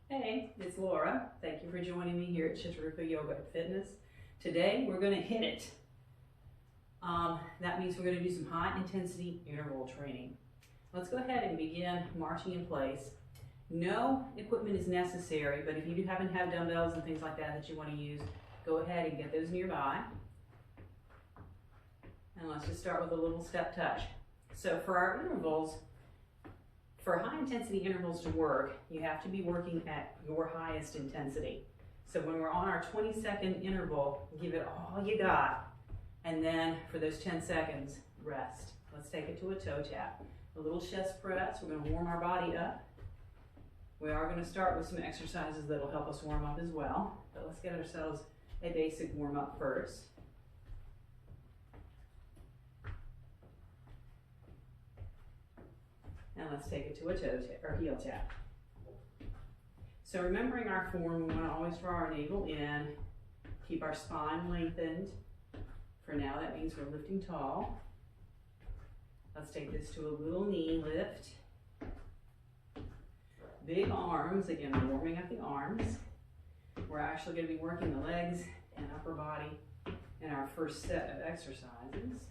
Hey, it's Laura. Thank you for joining me here at Chittarupa Yoga and Fitness. Today we're going to hit it. That means we're going to do some high intensity interval training. Let's go ahead and begin marching in place. No equipment is necessary, but if you do happen to have dumbbells and things like that you want to use, go ahead and get those nearby. And let's just start with a little step touch. So for our intervals, for high intensity intervals to work, you have to be working at your highest intensity. So when we're on our 20-second interval, give it all you got. And then for those 10 seconds, rest. Let's take it to a toe tap. A little chest press. We're going to warm our body up. We are going to start with some exercises that will help us warm up as well. But let's get ourselves a basic warm up first. And let's take it to a toe tap or heel tap. So remembering our form, we want to always draw our navel in, keep our spine lengthened. For now, that means we're lifting tall. Let's take this to a little knee lift. Big arms, again, we're warming up the arms. We're actually going to be working the legs and upper body in our first set of exercises.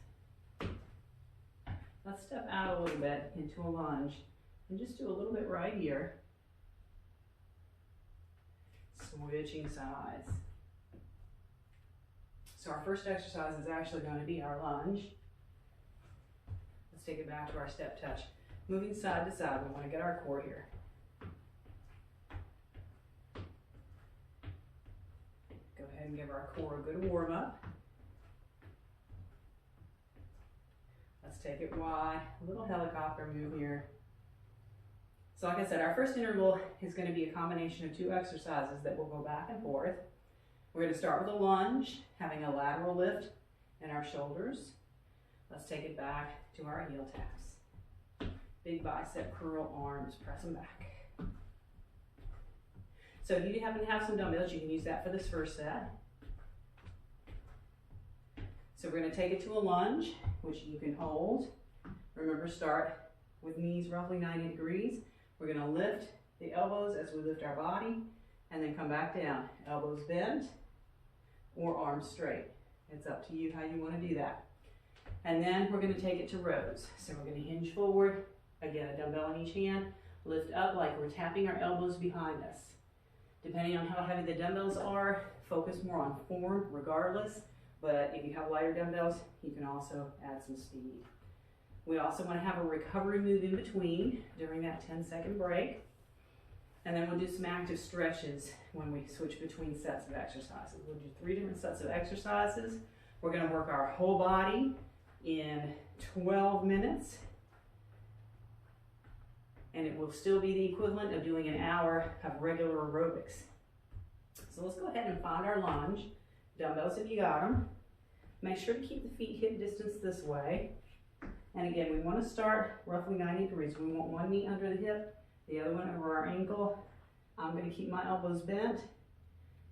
Let's step out a little bit into a lunge and just do a little bit right here. Switching sides. So our first exercise is actually going to be our lunge. Let's take it back to our step touch. Moving side to side, we want to get our core here. Go ahead and give our core a good warm up. Let's take it wide, a little helicopter move here. So like I said, our first interval is going to be a combination of two exercises that will go back and forth. We're going to start with a lunge, having a lateral lift in our shoulders. Let's take it back to our heel taps. Big bicep curl arms, press them back. So if you happen to have some dumbbells, you can use that for this first set. So we're going to take it to a lunge, which you can hold. Remember, start with knees roughly 90 degrees. We're going to lift the elbows as we lift our body, and then come back down. Elbows bent or arms straight. It's up to you how you want to do that. And then we're going to take it to rows. So we're going to hinge forward. Again, a dumbbell in each hand. Lift up like we're tapping our elbows behind us. Depending on how heavy the dumbbells are, focus more on form regardless. But if you have lighter dumbbells, you can also add some speed. We also want to have a recovery move in between during that 10-second break. And then we'll do some active stretches when we switch between sets of exercises. We'll do 3 different sets of exercises. We're going to work our whole body in 12 minutes. And it will still be the equivalent of doing an hour of regular aerobics. So let's go ahead and find our lunge. Dumbbells if you got them. Make sure to keep the feet hip distance this way. And again, we want to start roughly 90 degrees. We want one knee under the hip, the other one over our ankle. I'm going to keep my elbows bent.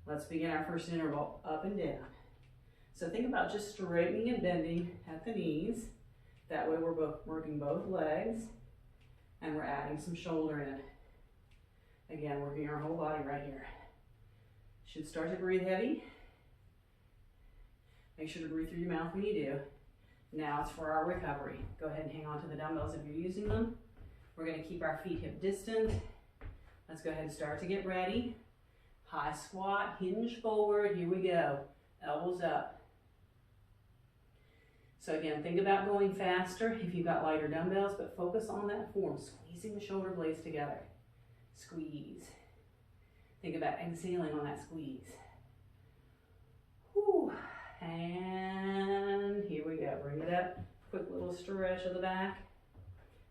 Let's begin our first interval, up and down. So think about just straightening and bending at the knees. That way we're working both legs, and we're adding some shoulder in. Again, working our whole body right here. Should start to breathe heavy. Make sure to breathe through your mouth when you do. Now it's for our recovery. Go ahead and hang on to the dumbbells if you're using them. We're going to keep our feet hip distant. Let's go ahead and start to get ready. High squat, hinge forward. Here we go. Elbows up. So again, think about going faster if you've got lighter dumbbells, but focus on that form, squeezing the shoulder blades together. Squeeze. Think about exhaling on that squeeze. Whew. And here we go. Bring it up. Quick little stretch of the back.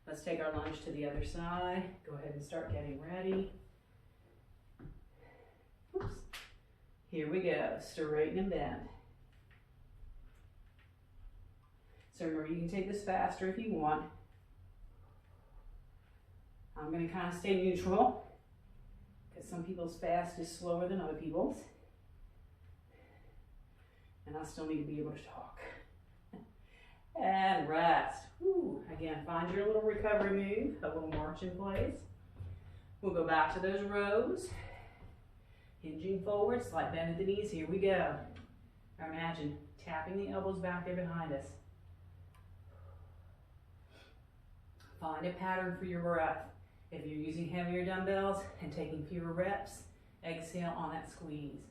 Let's take our lunge to the other side. Go ahead and start getting ready. Oops. Here we go. Straighten and bend. So remember, you can take this faster if you want. I'm going to kind of stay neutral because some people's fast is slower than other people's. And I still need to be able to talk. And rest. Whew. Again, find your little recovery move, a little march in place. We'll go back to those rows. Hinging forward, slight bend at the knees. Here we go. Imagine tapping the elbows back there behind us. Find a pattern for your breath. If you're using heavier dumbbells and taking fewer reps, exhale on that squeeze.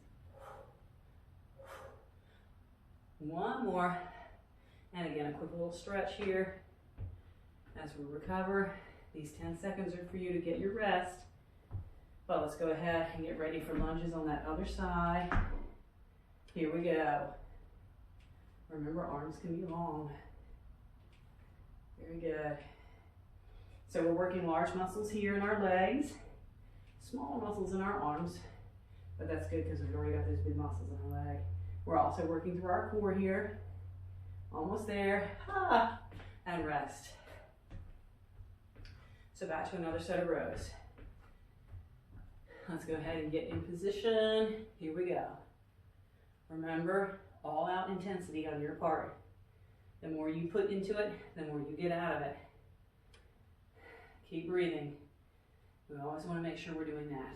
One more. And again, a quick little stretch here as we recover. These 10 seconds are for you to get your rest. But let's go ahead and get ready for lunges on that other side. Here we go. Remember, arms can be long. Very good. So we're working large muscles here in our legs, smaller muscles in our arms, but that's good because we've already got those big muscles in our leg. We're also working through our core here. Almost there. And rest. So back to another set of rows. Let's go ahead and get in position. Here we go. Remember, all out intensity on your part. The more you put into it, the more you get out of it. Keep breathing. We always want to make sure we're doing that.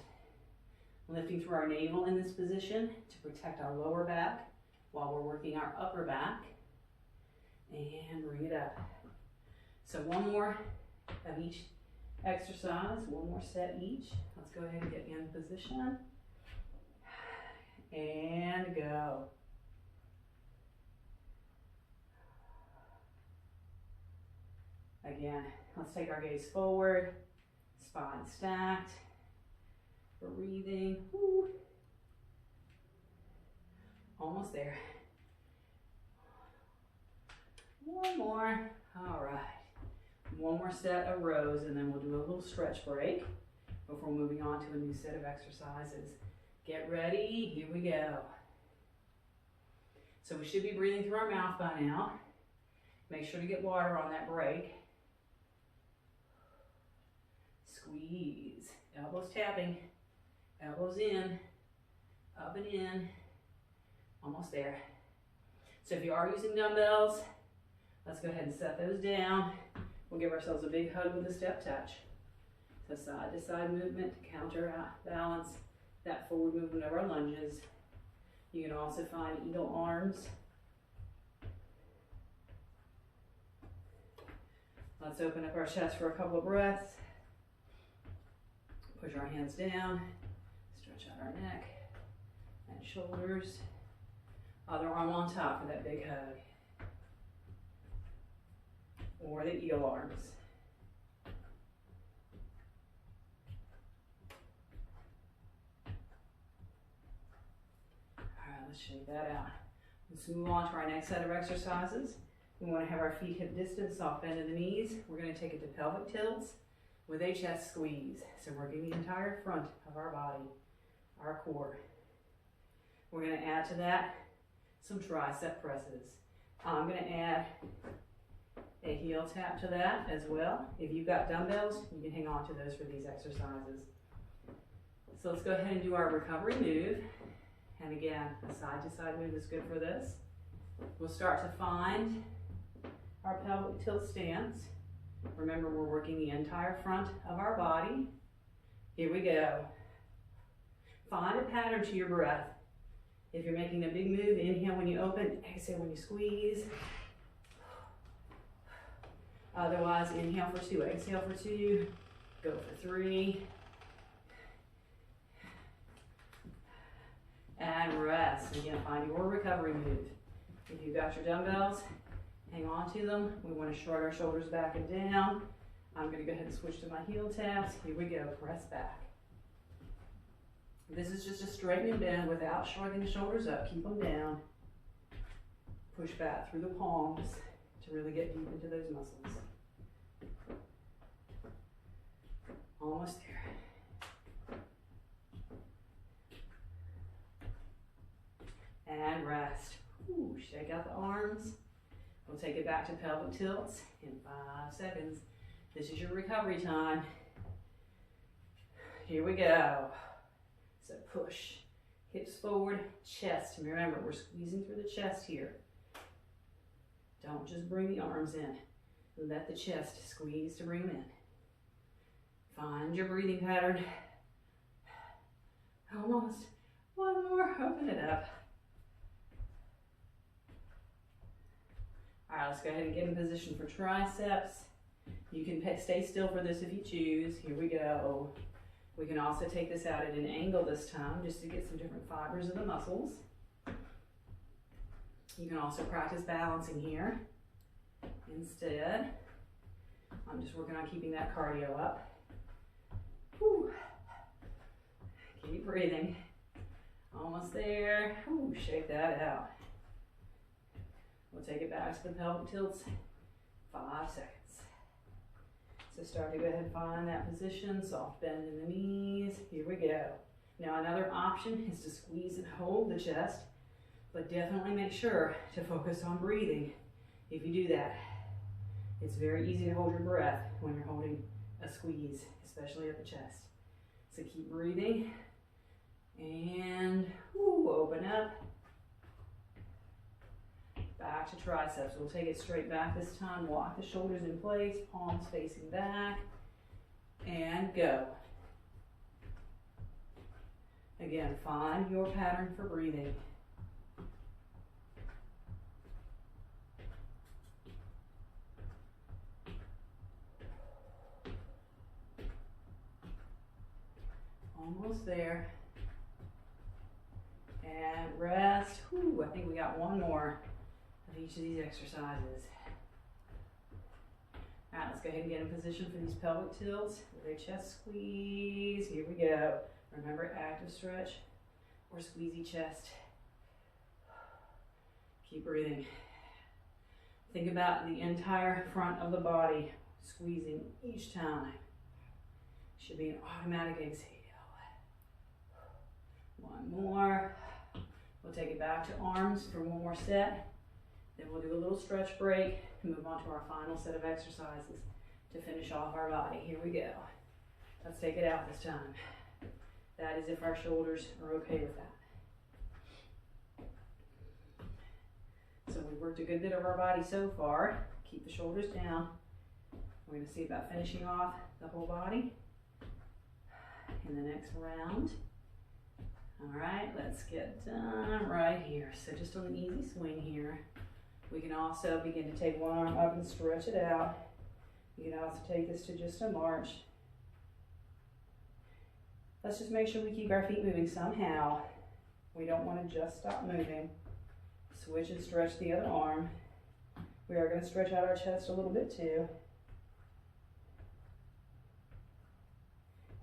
Lifting through our navel in this position to protect our lower back while we're working our upper back. And bring it up. So one more of each exercise, one more set each. Let's go ahead and get in position. And go. Again, let's take our gaze forward, spine stacked, breathing. Woo. Almost there. One more. All right. One more set of rows, and then we'll do a little stretch break before moving on to a new set of exercises. Get ready. Here we go. So we should be breathing through our mouth by now. Make sure to get water on that break. Squeeze. Elbows tapping. Elbows in. Up and in. Almost there. So if you are using dumbbells, let's go ahead and set those down. We'll give ourselves a big hug with a step touch. So side to side movement to counterbalance that forward movement of our lunges. You can also find eagle arms. Let's open up our chest for a couple of breaths. Push our hands down. Stretch out our neck and shoulders. Other arm on top for that big hug. Or the eel arms. All right, let's shake that out. Let's move on to our next set of exercises. We want to have our feet hip distance, soft bend in the knees. We're going to take it to pelvic tilts with a chest squeeze. So working the entire front of our body, our core. We're going to add to that some tricep presses. I'm going to add a heel tap to that as well. If you've got dumbbells, you can hang on to those for these exercises. So let's go ahead and do our recovery move. And again, a side to side move is good for this. We'll start to find our pelvic tilt stance. Remember, we're working the entire front of our body. Here we go. Find a pattern to your breath. If you're making a big move, inhale when you open, exhale when you squeeze. Otherwise, inhale for 2, exhale for 2, go for 3. And rest. Again, find your recovery move. If you've got your dumbbells, hang on to them. We want to short our shoulders back and down. I'm going to go ahead and switch to my heel taps. Here we go, press back. This is just a straighten and bend without shrugging the shoulders up. Keep them down. Push back through the palms to really get deep into those muscles. Almost there. And rest. Ooh, shake out the arms. We'll take it back to pelvic tilts in 5 seconds. This is your recovery time. Here we go. So push, hips forward, chest. Remember, we're squeezing through the chest here. Don't just bring the arms in. Let the chest squeeze to bring them in. Find your breathing pattern. Almost. One more, open it up. All right, let's go ahead and get in position for triceps. You can stay still for this if you choose. Here we go. We can also take this out at an angle this time just to get some different fibers of the muscles. You can also practice balancing here. Instead, I'm just working on keeping that cardio up. Whew. Keep breathing. Almost there. Ooh, shake that out. We'll take it back to the pelvic tilts. 5 seconds. So start to go ahead and find that position. Soft bend in the knees. Here we go. Now another option is to squeeze and hold the chest, but definitely make sure to focus on breathing. If you do that, it's very easy to hold your breath when you're holding a squeeze, especially at the chest. So keep breathing. And open up. Back to triceps. We'll take it straight back this time. Walk the shoulders in place, palms facing back, and go. Again, find your pattern for breathing. Almost there. And rest. Whew, I think we got one more of each of these exercises. All right, let's go ahead and get in position for these pelvic tilts with a chest squeeze. Here we go. Remember, active stretch or squeezy chest. Keep breathing. Think about the entire front of the body squeezing each time. Should be an automatic exhale. One more. We'll take it back to arms for one more set. Then we'll do a little stretch break and move on to our final set of exercises to finish off our body. Here we go. Let's take it out this time. That is if our shoulders are okay with that. So we've worked a good bit of our body so far. Keep the shoulders down. We're going to see about finishing off the whole body in the next round. All right, let's get done right here. So just on an easy swing here. We can also begin to take one arm up and stretch it out. You can also take this to just a march. Let's just make sure we keep our feet moving somehow. We don't want to just stop moving. Switch and stretch the other arm. We are going to stretch out our chest a little bit too.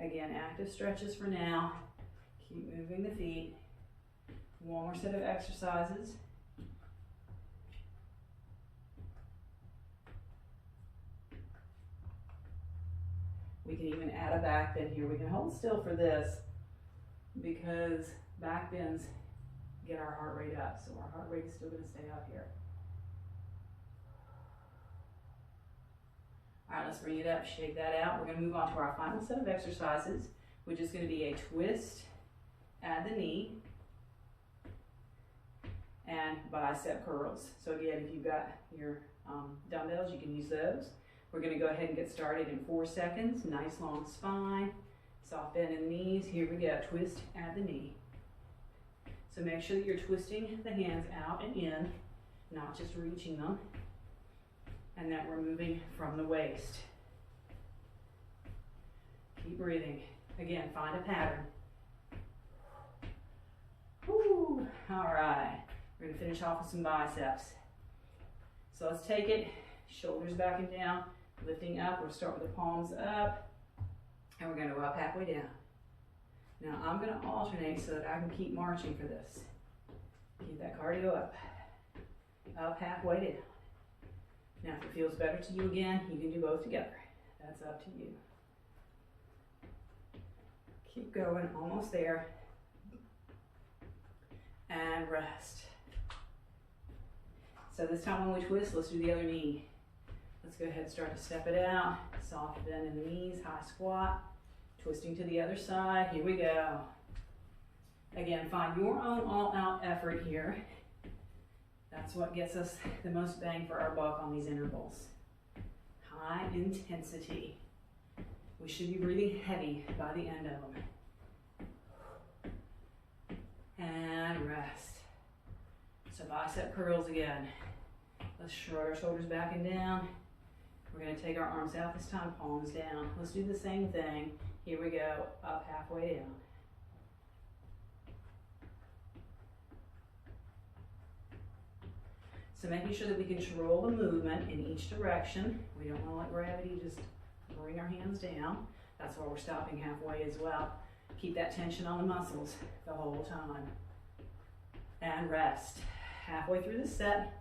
Again, active stretches for now. Keep moving the feet. One more set of exercises. We can even add a back bend here. We can hold still for this because back bends get our heart rate up. So our heart rate is still going to stay up here. All right, let's bring it up, shake that out. We're going to move on to our final set of exercises, which is going to be a twist at the knee and bicep curls. So again, if you've got your dumbbells, you can use those. We're going to go ahead and get started in 4 seconds. Nice long spine, soft bend in the knees. Here we go, twist at the knee. So make sure that you're twisting the hands out and in, not just reaching them, and that we're moving from the waist. Keep breathing. Again, find a pattern. Woo. All right, we're going to finish off with some biceps. So let's take it, shoulders back and down, lifting up. We'll start with the palms up, and we're going to go up halfway down. Now I'm going to alternate so that I can keep marching for this. Keep that cardio up. Up halfway down. Now if it feels better to you again, you can do both together. That's up to you. Keep going, almost there. And rest. So this time when we twist, let's do the other knee. Let's go ahead and start to step it out. Soft bend in the knees, high squat. Twisting to the other side. Here we go. Again, find your own all-out effort here. That's what gets us the most bang for our buck on these intervals. High intensity. We should be breathing heavy by the end of them. And rest. So bicep curls again. Let's shrug our shoulders back and down. We're going to take our arms out this time, palms down. Let's do the same thing. Here we go, up halfway down. So making sure that we control the movement in each direction. We don't want to let gravity just bring our hands down. That's why we're stopping halfway as well. Keep that tension on the muscles the whole time. And rest. Halfway through the set.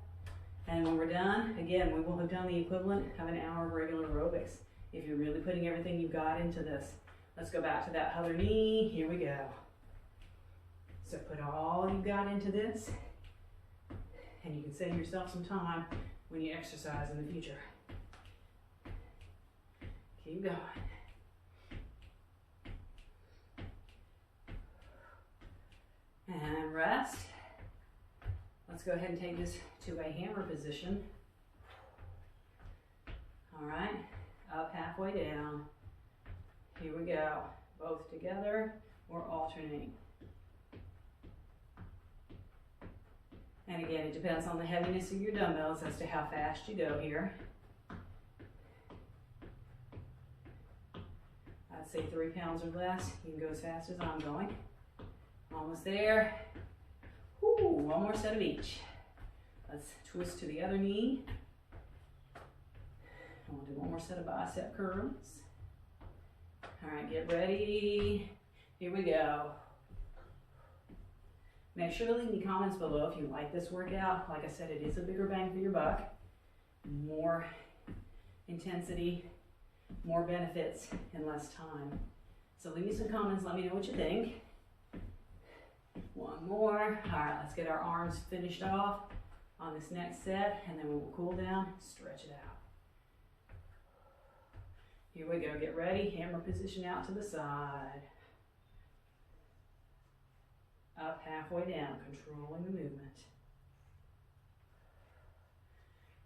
And when we're done, again, we will have done the equivalent of an hour of regular aerobics if you're really putting everything you've got into this. Let's go back to that other knee. Here we go. So put all you've got into this, and you can save yourself some time when you exercise in the future. Keep going. And rest. Let's go ahead and take this to a hammer position. All right, up halfway down. Here we go, both together or alternating. And again, it depends on the heaviness of your dumbbells as to how fast you go here. I'd say 3 pounds or less. You can go as fast as I'm going. Almost there. Ooh, one more set of each. Let's twist to the other knee. And we'll do one more set of bicep curls. All right, get ready. Here we go. Make sure to leave me comments below if you like this workout. Like I said, it is a bigger bang for your buck. More intensity, more benefits in less time. So leave me some comments, let me know what you think. One more. All right, let's get our arms finished off on this next set, and then we will cool down, stretch it out. Here we go, get ready, hammer position out to the side. Up halfway down, controlling the movement.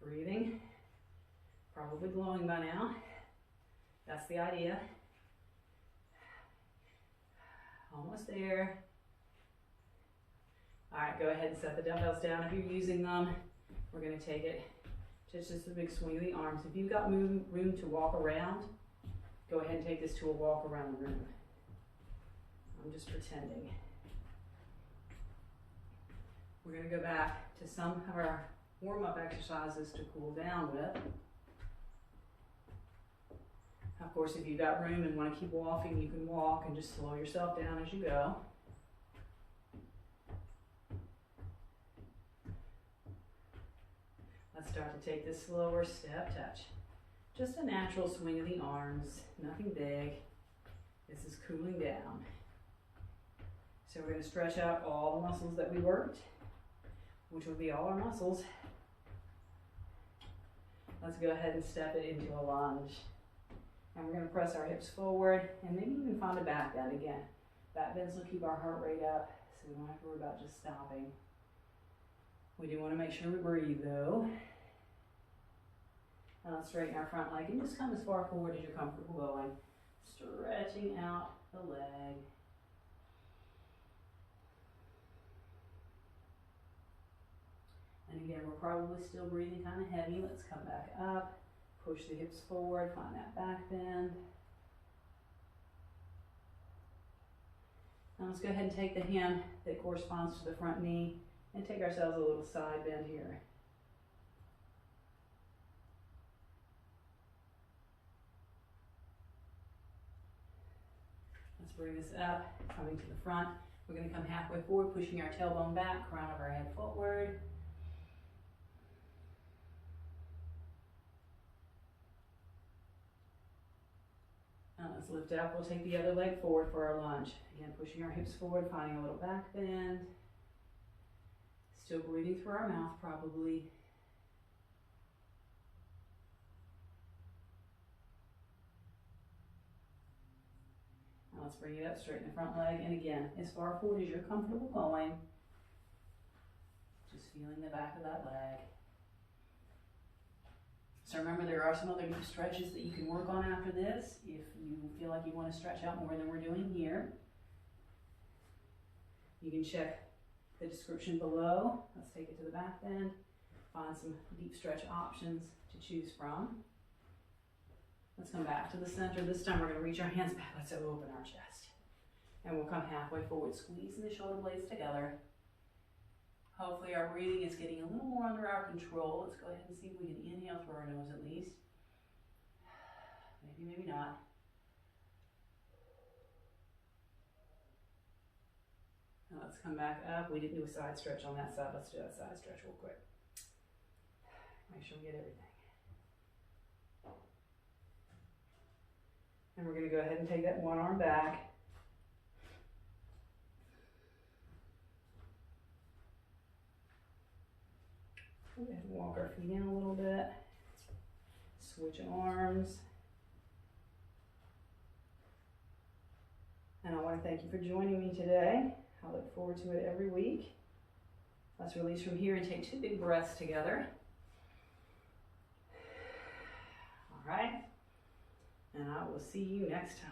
Breathing, probably glowing by now. That's the idea. Almost there. All right, go ahead and set the dumbbells down if you're using them. We're gonna take it to just a big swing of the arms. If you've got room to walk around, go ahead and take this to a walk around the room. I'm just pretending. We're gonna go back to some of our warm-up exercises to cool down with. Of course, if you've got room and want to keep walking, you can walk and just slow yourself down as you go. Let's start to take this slower step touch. Just a natural swing of the arms, nothing big. This is cooling down. So we're going to stretch out all the muscles that we worked, which will be all our muscles. Let's go ahead and step it into a lunge. And we're going to press our hips forward and maybe even find a back bend again. Back bends will keep our heart rate up, so we don't have to worry about just stopping. We do want to make sure we breathe though. Now let's straighten our front leg and just come as far forward as you're comfortable going. Stretching out the leg. And again, we're probably still breathing kind of heavy. Let's come back up, push the hips forward, find that back bend. Now let's go ahead and take the hand that corresponds to the front knee and take ourselves a little side bend here. Let's bring this up, coming to the front. We're going to come halfway forward, pushing our tailbone back, crown of our head forward. Now let's lift up. We'll take the other leg forward for our lunge. Again, pushing our hips forward, finding a little back bend. Still breathing through our mouth, probably. Now let's bring it up, straighten the front leg, and again, as far forward as you're comfortable going. Just feeling the back of that leg. So remember, there are some other deep stretches that you can work on after this if you feel like you want to stretch out more than we're doing here. You can check the description below. Let's take it to the back then. Find some deep stretch options to choose from. Let's come back to the center. This time we're going to reach our hands back. Let's open our chest. And we'll come halfway forward, squeezing the shoulder blades together. Hopefully our breathing is getting a little more under our control. Let's go ahead and see if we can inhale through our nose at least. Maybe, maybe not. Now let's come back up. We didn't do a side stretch on that side. Let's do that side stretch real quick. Make sure we get everything. And we're going to go ahead and take that one arm back. Go ahead and walk our feet in a little bit. Switch arms. And I want to thank you for joining me today. I look forward to it every week. Let's release from here and take 2 big breaths together. All right. And I will see you next time.